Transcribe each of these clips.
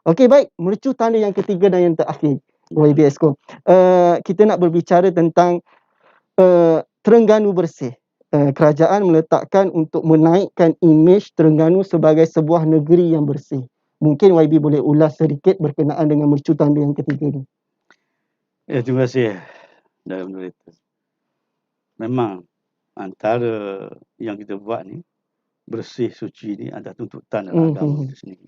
Okey, baik. Mercu tanda yang ketiga dan yang terakhir, YB Exco. Kita nak berbicara tentang Terengganu bersih. Kerajaan meletakkan untuk menaikkan imej Terengganu sebagai sebuah negeri yang bersih. Mungkin YB boleh ulas sedikit berkenaan dengan mercu tanda yang ketiga ni. Ya, terima kasih dalam berita. Memang antara yang kita buat ni, bersih suci ni adalah tuntutan dalam agama kita sendiri.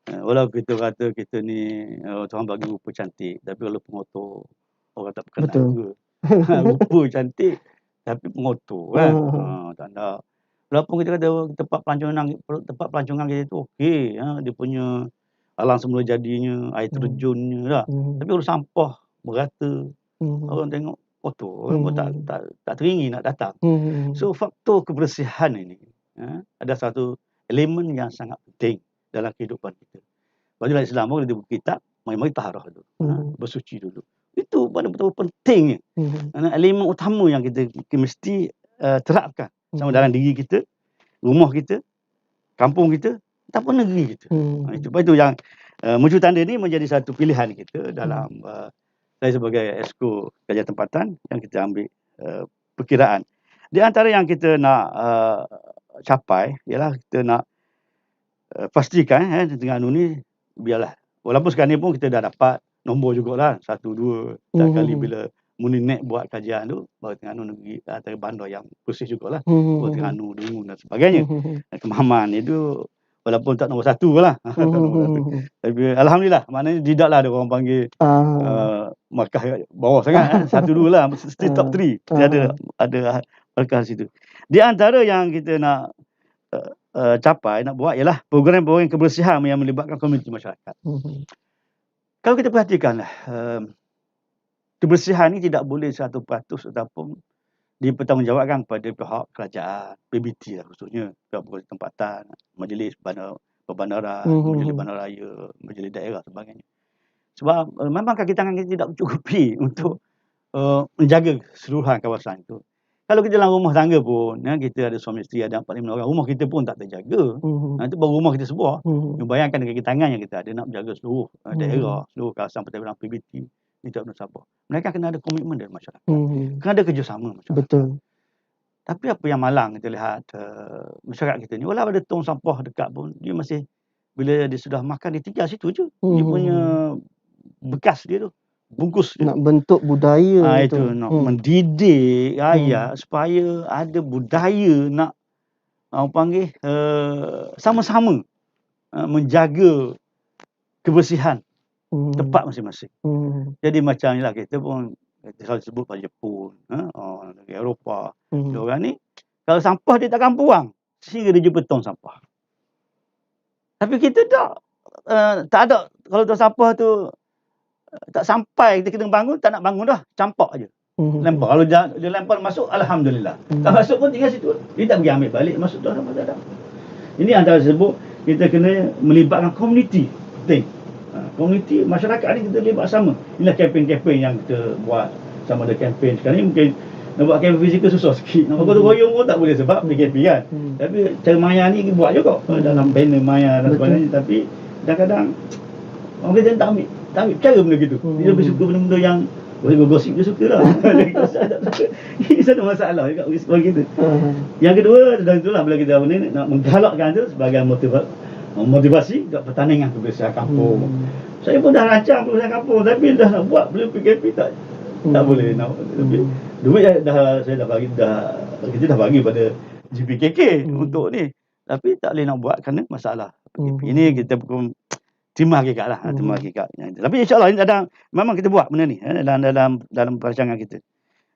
Walau kita kata kita ni Tuhan bagi rupa cantik, tapi kalau pengotor orang tak berkenan Betul. juga. Rupa cantik tapi pengotor kan. Tak nak. Walaupun kita kata tempat pelancongan kita tu okey, dia punya alam semula jadinya, air terjunnya lah. Tapi kalau sampah merata, orang tengok kotor, orang pun tak teringin nak datang. So faktor kebersihan ini ada satu elemen yang sangat penting dalam kehidupan kita. Bagi dalam Islam pun dia berkitab, mari taharah dulu, bersuci dulu. Itu betul-betul pentingnya. Elemen utama yang kita mesti terapkan sama dalam diri kita, rumah kita, kampung kita, ataupun negeri kita. Itu yang mercu tanda ni menjadi satu pilihan kita dalam saya sebagai Exco Kajian Tempatan yang kita ambil perkiraan. Di antara yang kita nak capai ialah kita nak pastikan Terengganu ni biarlah. Walaupun sekarang ni pun kita dah dapat nombor jugalah 1, 2 kali bila Muni Net buat kajian tu, bahawa Terengganu negeri antara bandar yang bersih jugalah. Terengganu, Dungun dan sebagainya. Kemahaman itu walaupun tak nombor 1 lah. Tak nombor 1. Tapi alhamdulillah, maknanya tidaklah ada orang panggil markah bawah sangat 1, 2 lah, mesti top 3. Ada markah situ. Di antara yang kita nak capai, nak buat ialah program-program kebersihan yang melibatkan komuniti masyarakat. Kalau kita perhatikanlah, kebersihan ni tidak boleh 100% ataupun dipertanggungjawabkan kepada pihak kerajaan, PBT lah khususnya, pihak tempatan, majlis perbandaran, majlis bandaraya, majlis daerah sebagainya. Sebab memang kaki tangan kita tidak mencukupi untuk menjaga keseluruhan kawasan itu. Kalau kita dalam rumah tangga pun, kita ada suami isteri, ada 4-5 orang, rumah kita pun tak terjaga. Itu baru rumah kita sebuah. Bayangkan kaki tangan yang kita ada nak menjaga seluruh daerah, seluruh kawasan pertahanan PBT, ini tak benar sabar. Mereka kena ada komitmen dari masyarakat. Kena ada kerjasama masyarakat. Betul. Tapi apa yang malang kita lihat masyarakat kita ni, walau ada tong sampah dekat pun, dia masih, bila dia sudah makan, dia tinggal situ je. Dia punya bekas dia tu, bungkus dia. Nak bentuk budaya itu nak mendidik rakyat supaya ada budaya nak orang panggil sama-sama menjaga kebersihan tempat masing-masing. Jadi macam inilah kita pun selalu sebut pada Jepun, negara Eropah. Orang ni kalau sampah dia takkan buang sehingga dia jumpa tong sampah. Tapi kita tak ada. Kalau tong sampah tu tak sampai kita kena bangun, tak nak bangun dah, campak aje. Lempar. Kalau dia lempar masuk, alhamdulillah. Tak masuk pun tinggal situ. Dia tak pergi ambil balik, masuk dah sama tak ada. Ini antara sebut kita kena melibatkan komuniti. Penting. Komuniti masyarakat ni kita libat sama. Inilah kempen-kempen yang kita buat. Sama ada kempen sekarang ni mungkin nak buat kempen fizikal susah sikit. Nak gotong royong pun tak boleh sebab PKP kan. Tapi cara maya ni buat juga dalam banner maya dan sebagainya. Tapi kadang-kadang orang kita tak ambil cara benda gitu. Dia lebih suka benda-benda yang gosip dia suka lah. Ini satu masalah juga bagi kita. Yang kedua, dan itulah bila kita nak menggalakkan tu sebagai motivasi untuk pertandingan kebersihan kampung. Saya pun dah rancang kebersihan kampung, tapi dah nak buat belum PKP tak boleh nak lebih. Duit kita dah bagi pada GPKK untuk ni. Tapi tak boleh nak buat kerana masalah PKP. Ini kita pun terima hakikat lah. Terima hakikat. Tapi insyaAllah ini memang kita buat benda ni dalam perancangan kita.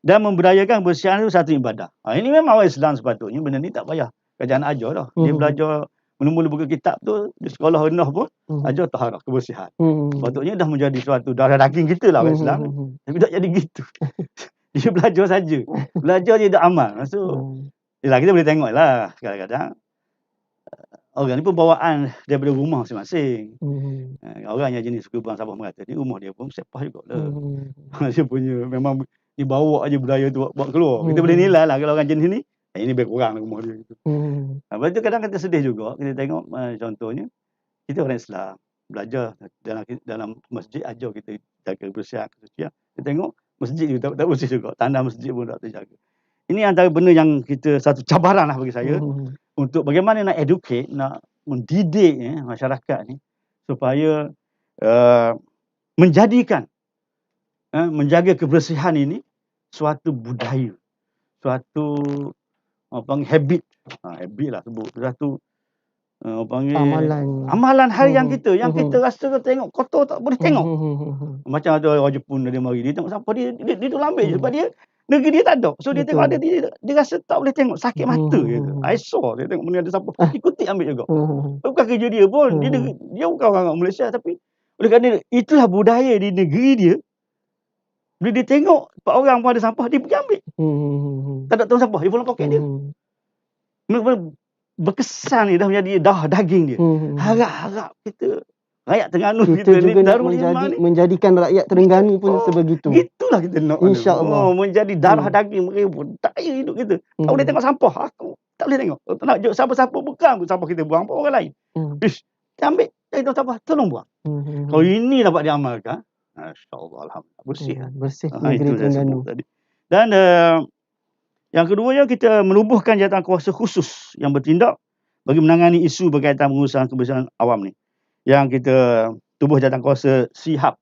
Dan membudayakan kebersihan itu satu ibadah. Ini memang orang Islam sepatutnya. Benda ni tak payah kerajaan ajar dah. Dia belajar mula-mula buka kitab tu di sekolah rendah pun ajar taharah, kebersihan. Sepatutnya dah menjadi suatu darah daging kita lah orang Islam. Tapi tak jadi gitu. Dia belajar saja. Belajar dia tak amal. So, kita boleh tengok lah kadang-kadang orang ni pun bawaan daripada rumah masing-masing. Orang yang jenis suka buang sampah merata ni, rumah dia pun sepah jugalah. Dia punya memang dibawa aja budaya tu buat keluar. Kita boleh nilai lah kalau orang jenis ni, ini lebih kurang rumah dia. Lepas tu kadang kita sedih juga, kita tengok contohnya, kita orang Islam. belajar dalam masjid, ajar kita jaga kebersihan, kesucian. Kita tengok masjid juga tak bersih juga, tanah masjid pun tak terjaga. Ini antara benda yang satu cabaran lah bagi saya untuk bagaimana nak educate, nak mendidik masyarakat ni supaya menjadikan menjaga kebersihan ini suatu budaya, suatu habit, habit lah sebut, satu amalan harian kita yang kita rasa tengok kotor tak boleh tengok. Macam ada orang Jepun dia mari, dia tengok sampah, dia tolong ambil je sebab dia negeri dia tak ada. So dia tengok ada, dia rasa tak boleh tengok, sakit mata gitu. Eyesore, dia tengok benda ada sampah, ikut ambil juga. Bukan kerja dia pun, dia bukan orang Malaysia, tapi oleh kerana itulah budaya di negeri dia. Bila dia tengok 4 orang pun ada sampah, dia pergi ambil. Tak ada tong sampah, dia pulang poket dia. Berkesan ni dah menjadi darah daging dia. Harap-harap kita rakyat Terengganu kita juga nak menjadikan rakyat Terengganu pun sebegitu. Gitulah kita nak. InsyaAllah. Menjadi darah daging mereka pun. Daya hidup kita. Tak boleh tengok sampah. Aku tak boleh tengok. Tak nak sampah-sampah, bukan sampah kita buang pun orang lain. Kita ambil dari tong sampah, tolong buang. Kalau ini dapat diamalkan, insyaAllah, alhamdulillah, bersih. Bersih negeri Terengganu. Dan yang keduanya, kita menubuhkan jawatan kuasa khusus yang bertindak bagi menangani isu berkaitan pengurusan kebersihan awam ni. Yang kita tubuh jawatan kuasa SEHAP.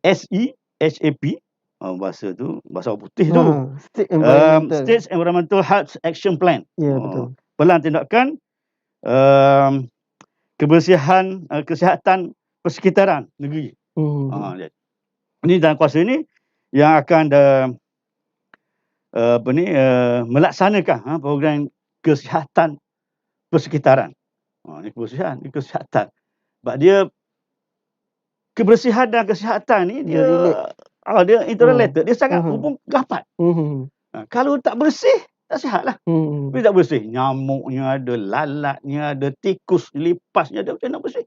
SEHAP. Bahasa tu, bahasa orang putih tu. State Environmental Health Action Plan. Ya, betul. Pelan tindakan kebersihan, kesihatan persekitaran negeri. Ini jawatan kuasa ni yang akan melaksanakan program kesihatan persekitaran. Ini kebersihan, ini kesihatan. Sebab dia kebersihan dan kesihatan ni dia interrelated, dia sangat hubung rapat. Kalau tak bersih, tak sihat lah. Bila tak bersih, nyamuknya ada, lalatnya ada, tikus, lipasnya ada, macam nak bersih.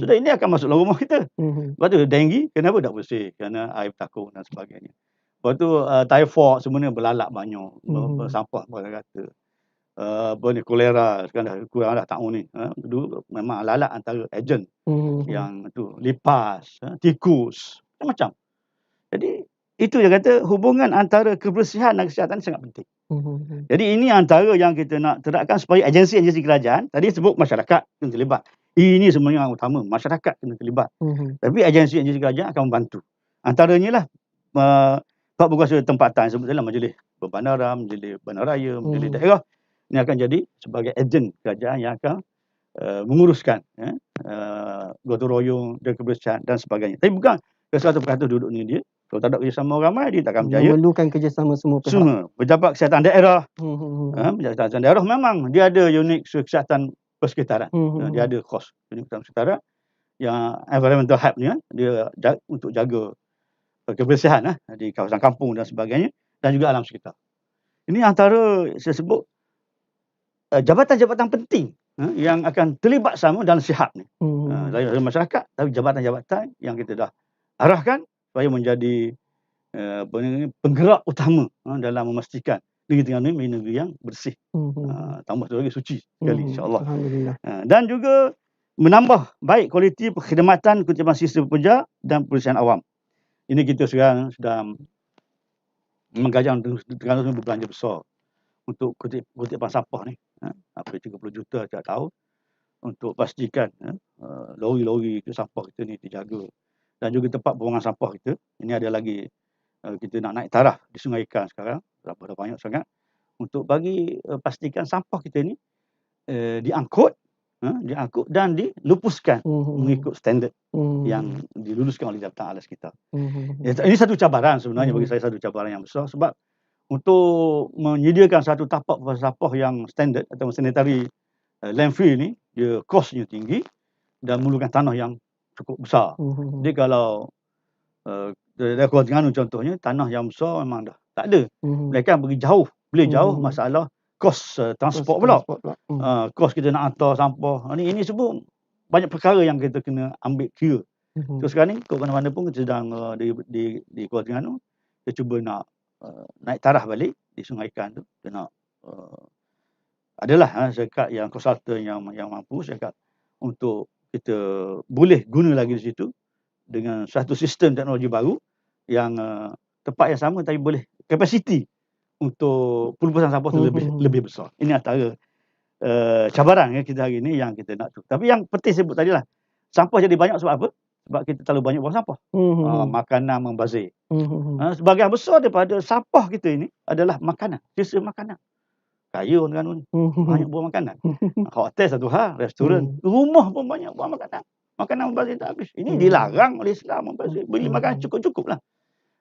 Sudah ini akan masuk dalam rumah kita. Lepas tu denggi, kenapa tak bersih? Kerana air bertakung dan sebagainya. Lepas tu typhoid sebenarnya berlalat banyak, sampah kata. Kolera sekarang dah kurang dah tahun ni. Dulu memang lalat antara ejen yang tu, lipas, tikus, macam-macam. Jadi itu dia kata hubungan antara kebersihan dan kesihatan sangat penting. Jadi ini antara yang kita nak terapkan supaya agensi-agensi kerajaan, tadi sebut masyarakat kena terlibat. Ini sebenarnya yang utama, masyarakat kena terlibat. Tapi agensi-agensi kerajaan akan membantu. Antaranya lah bab berkuasa tempatan, sebutlah majlis berbandaran, majlis bandaraya, majlis daerah. Ini akan jadi sebagai ejen kerajaan yang akan menguruskan gotong royong dan kebersihan dan sebagainya. Tapi bukan ke 100% duduk ni dia. Kalau tak ada kerjasama ramai, dia takkan berjaya. Memerlukan kerjasama semua pihak. Semua. Pejabat kesihatan daerah. Pejabat kesihatan daerah memang dia ada unit kesihatan persekitaran. Dia ada kos unit kesihatan persekitaran yang environmental health ni, dia untuk jaga kebersihan di kawasan kampung dan sebagainya, dan juga alam sekitar. Ini antara saya sebut jabatan-jabatan penting yang akan terlibat sama dalam SEHAP ni. Dari masyarakat, tapi jabatan-jabatan yang kita dah arahkan supaya menjadi penggerak utama dalam memastikan negeri Terengganu ini negeri yang bersih. Tambah satu lagi suci sekali, insyaAllah. Dan juga menambah baik kualiti perkhidmatan kutipan sistem pekerja dan perusahaan awam. Ini kita sekarang sedang menggajar Terengganu berbelanja besar untuk kutipan sampah ni. Hampir 30 juta setiap tahun untuk pastikan lori-lori sampah kita ni dijaga. Dan juga tempat pembuangan sampah kita. Ini ada lagi kita nak naik taraf di Sungai Ikan sekarang. Dah banyak sangat. Untuk bagi pastikan sampah kita ni diangkut dan dilupuskan mengikut standard yang diluluskan oleh Jabatan Alas kita. Ini satu cabaran sebenarnya bagi saya, satu cabaran yang besar. Sebab untuk menyediakan satu tapak sampah yang standard atau sanitary landfill ni, dia kosnya tinggi dan memerlukan tanah yang cukup besar. Jadi kalau dari Kuala Terengganu contohnya, tanah yang besar memang dah tak ada. Mereka pergi jauh. Bila jauh, masalah kos transport pula. Kos kita nak hantar sampah. Ini semua banyak perkara yang kita kena ambil kira. So sekarang ni, ke mana-mana pun kita sedang di Kuala Terengganu, kita cuba nak naik taraf balik di Sungai Ikan tu. Kita nak adalah syarikat yang konsultan yang mampu, syarikat untuk kita boleh guna lagi di situ dengan satu sistem teknologi baru yang tempat yang sama tapi boleh kapasiti untuk pelupusan sampah tu lebih besar. Ini antara cabaran kita hari ini yang kita nak tu. Tapi yang penting sebut tadi lah, sampah jadi banyak sebab apa? Sebab kita terlalu banyak buang sampah. Makanan membazir. Sebahagian besar daripada sampah kita ini adalah makanan, sisa makanan. Kaya orang Terengganu ni, banyak buang makanan. Hotel satu hal, restoran, rumah pun banyak buang makanan. Makanan membazir tak habis. Ini dilarang oleh Islam membazir. Beli makanan cukup-cukup lah.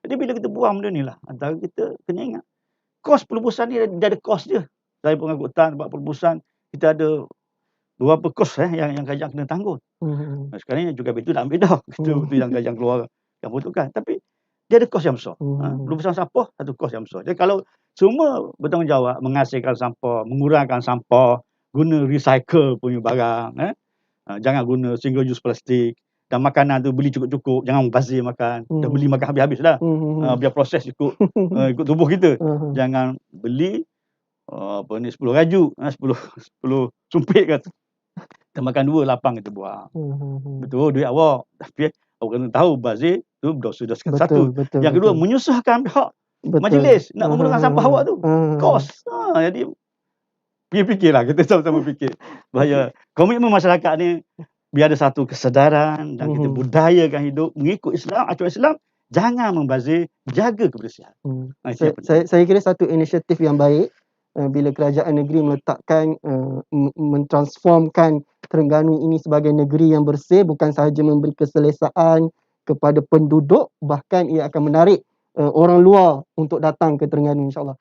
Jadi bila kita buang benda ni lah, antara kita kena ingat, kos pelupusan ni dia ada kos dia. Saya pengangkutan buat pelupusan, kita ada beberapa kos yang kerajaan kena tanggung. Sekarang ni juga itu nak ambil dah. Itu yang kerajaan keluar yang peruntukan. Tapi dia ada kos yang besar. Pelupusan sampah satu kos yang besar. Jadi kalau semua bertanggungjawab menghasilkan sampah, mengurangkan sampah, guna recycle punya barang, jangan guna single use plastik, dan makanan tu beli cukup-cukup, jangan membazir makan. Dah beli makan habis-habis dah. Biar proses ikut tubuh kita. Jangan beli 10 raju, 10 sumpit kan. Kita makan 2, lapang kita buang. Betul, duit awak. Tapi awak kena tahu bazir tu berdosa-dosa satu. Yang kedua, menyusahkan pihak majlis nak mengurangkan sampah awak tu. Kos. Jadi fikirlah, kita sama-sama fikir. Bahaya komitmen masyarakat ni biar ada satu kesedaran dan kita budayakan hidup mengikut Islam, acuan Islam, jangan membazir, jaga kebersihan. Saya kira satu inisiatif yang baik bila kerajaan negeri meletakkan mentransformkan Terengganu ini sebagai negeri yang bersih, bukan sahaja memberi keselesaan kepada penduduk, bahkan ia akan menarik orang luar untuk datang ke Terengganu, insyaAllah.